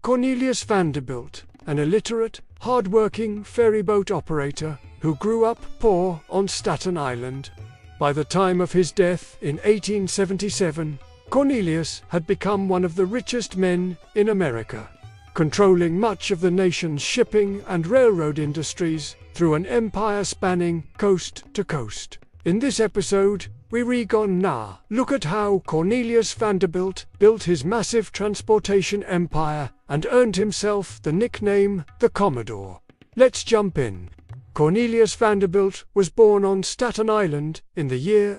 Cornelius Vanderbilt, an illiterate, hard-working ferryboat operator who grew up poor on Staten Island. By the time of his death in 1877, Cornelius had become one of the richest men in America, controlling much of the nation's shipping and railroad industries through an empire spanning coast to coast. In this episode, we look at how Cornelius Vanderbilt built his massive transportation empire and earned himself the nickname the Commodore. Let's jump in. Cornelius Vanderbilt was born on Staten Island in the year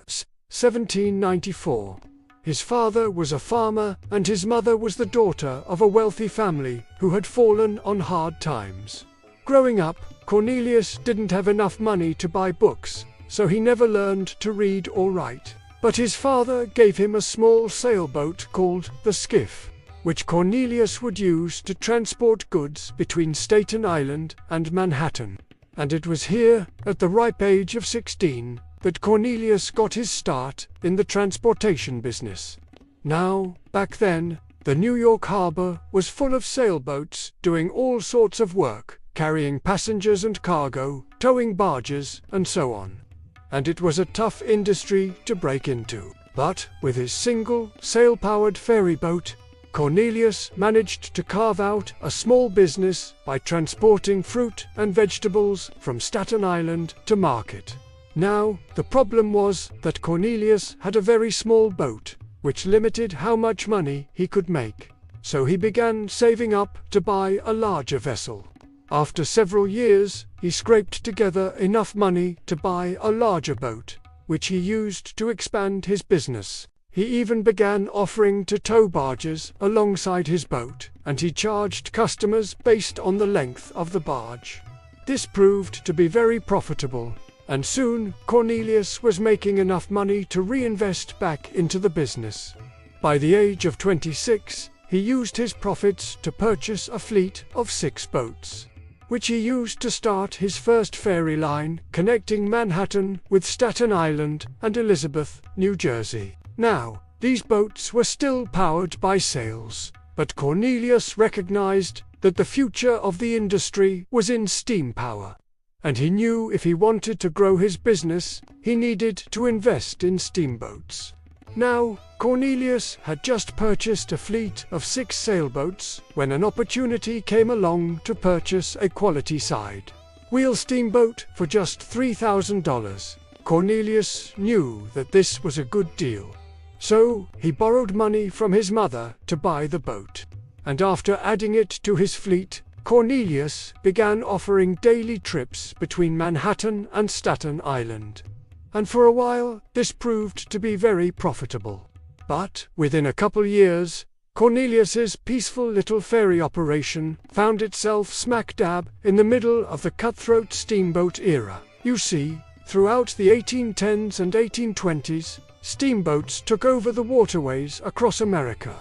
1794. His father was a farmer and his mother was the daughter of a wealthy family who had fallen on hard times. Growing up, Cornelius didn't have enough money to buy books, so he never learned to read or write. But his father gave him a small sailboat called the skiff, which Cornelius would use to transport goods between Staten Island and Manhattan. And it was here, at the ripe age of 16, that Cornelius got his start in the transportation business. Now, back then, the New York harbor was full of sailboats doing all sorts of work, carrying passengers and cargo, towing barges, and so on. And it was a tough industry to break into. But with his single, sail-powered ferry boat, Cornelius managed to carve out a small business by transporting fruit and vegetables from Staten Island to market. Now, the problem was that Cornelius had a very small boat, which limited how much money he could make. So he began saving up to buy a larger vessel. After several years, he scraped together enough money to buy a larger boat, which he used to expand his business. He even began offering to tow barges alongside his boat, and he charged customers based on the length of the barge. This proved to be very profitable, and soon Cornelius was making enough money to reinvest back into the business. By the age of 26, he used his profits to purchase a fleet of 6 boats, which he used to start his first ferry line connecting Manhattan with Staten Island and Elizabeth, New Jersey. Now, these boats were still powered by sails, but Cornelius recognized that the future of the industry was in steam power, and he knew if he wanted to grow his business, he needed to invest in steamboats. Now, Cornelius had just purchased a fleet of 6 sailboats when an opportunity came along to purchase a quality side wheel steamboat for just $3,000. Cornelius knew that this was a good deal. So, he borrowed money from his mother to buy the boat. And after adding it to his fleet, Cornelius began offering daily trips between Manhattan and Staten Island. And for a while, this proved to be very profitable. But, within a couple years, Cornelius's peaceful little ferry operation found itself smack dab in the middle of the cutthroat steamboat era. You see, throughout the 1810s and 1820s, steamboats took over the waterways across America.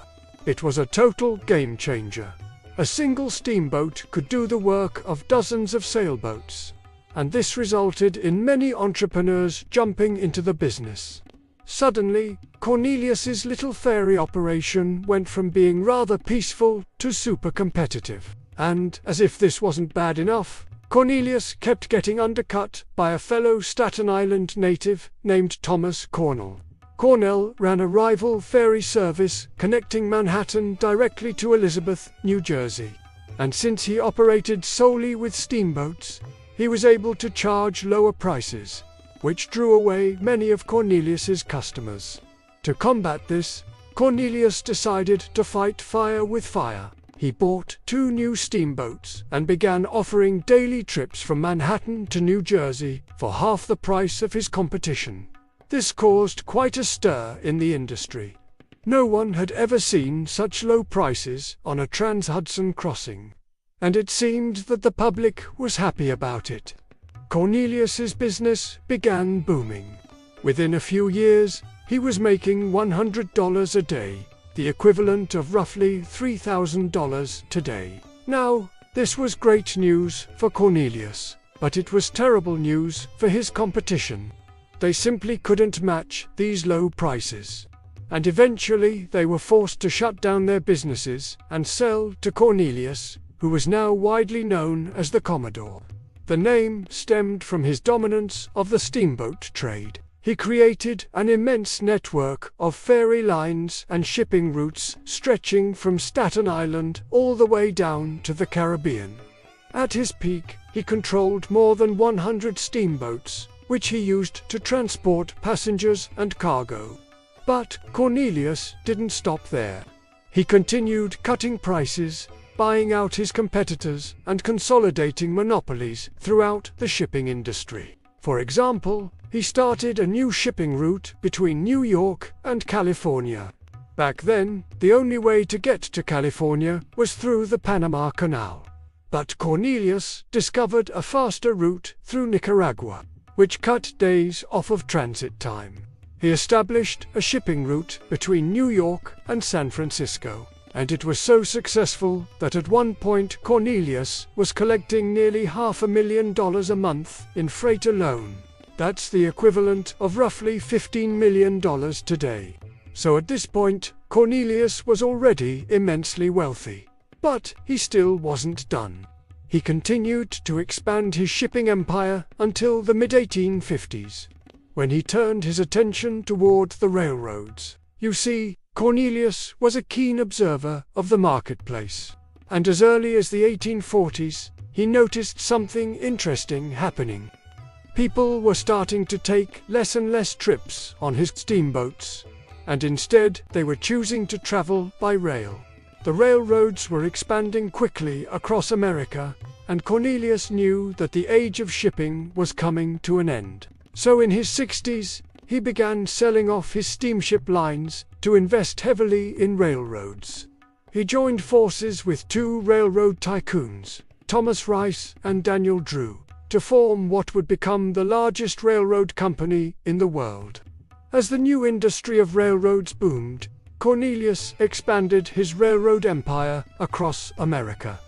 It was a total game changer. A single steamboat could do the work of dozens of sailboats, and this resulted in many entrepreneurs jumping into the business. Suddenly, Cornelius's little ferry operation went from being rather peaceful to super competitive. And, as if this wasn't bad enough, Cornelius kept getting undercut by a fellow Staten Island native named Thomas Cornell. Cornell ran a rival ferry service connecting Manhattan directly to Elizabeth, New Jersey. And since he operated solely with steamboats, he was able to charge lower prices, which drew away many of Cornelius's customers. To combat this, Cornelius decided to fight fire with fire. He bought 2 new steamboats and began offering daily trips from Manhattan to New Jersey for half the price of his competition. This caused quite a stir in the industry. No one had ever seen such low prices on a Trans-Hudson crossing, and it seemed that the public was happy about it. Cornelius's business began booming. Within a few years, he was making $100 a day, the equivalent of roughly $3,000 today. Now, this was great news for Cornelius, but it was terrible news for his competition. They simply couldn't match these low prices. and eventually they were forced to shut down their businesses and sell to Cornelius, who was now widely known as the Commodore. The name stemmed from his dominance of the steamboat trade. He created an immense network of ferry lines and shipping routes stretching from Staten Island all the way down to the Caribbean. At his peak, he controlled more than 100 steamboats, which he used to transport passengers and cargo. But Cornelius didn't stop there. He continued cutting prices, buying out his competitors, and consolidating monopolies throughout the shipping industry. For example, he started a new shipping route between New York and California. Back then, the only way to get to California was through the Panama Canal. But Cornelius discovered a faster route through Nicaragua, which cut days off of transit time. He established a shipping route between New York and San Francisco, and it was so successful that at one point Cornelius was collecting nearly $500,000 a month in freight alone. That's the equivalent of roughly $15 million today. So at this point, Cornelius was already immensely wealthy. But he still wasn't done. He continued to expand his shipping empire until the mid-1850s, when he turned his attention toward the railroads. You see, Cornelius was a keen observer of the marketplace, and as early as the 1840s, he noticed something interesting happening. People were starting to take less and less trips on his steamboats, and instead they were choosing to travel by rail. The railroads were expanding quickly across America, and Cornelius knew that the age of shipping was coming to an end. So in his 60s, he began selling off his steamship lines to invest heavily in railroads. He joined forces with two railroad tycoons, Thomas Rice and Daniel Drew, to form what would become the largest railroad company in the world. As the new industry of railroads boomed, Cornelius expanded his railroad empire across America.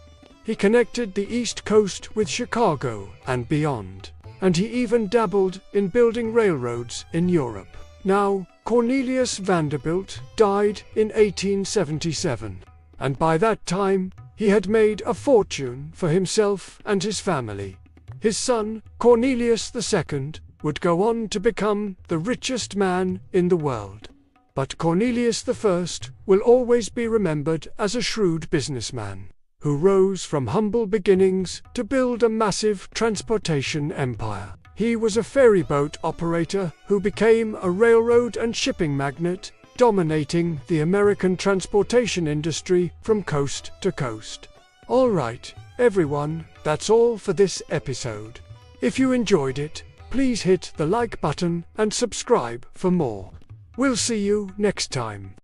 He connected the East Coast with Chicago and beyond, and he even dabbled in building railroads in Europe. Now, Cornelius Vanderbilt died in 1877, and by that time, he had made a fortune for himself and his family. His son, Cornelius II, would go on to become the richest man in the world. But Cornelius I will always be remembered as a shrewd businessman, who rose from humble beginnings to build a massive transportation empire. He was a ferry boat operator who became a railroad and shipping magnate, dominating the American transportation industry from coast to coast. All right, everyone, that's all for this episode. If you enjoyed it, please hit the like button and subscribe for more. We'll see you next time.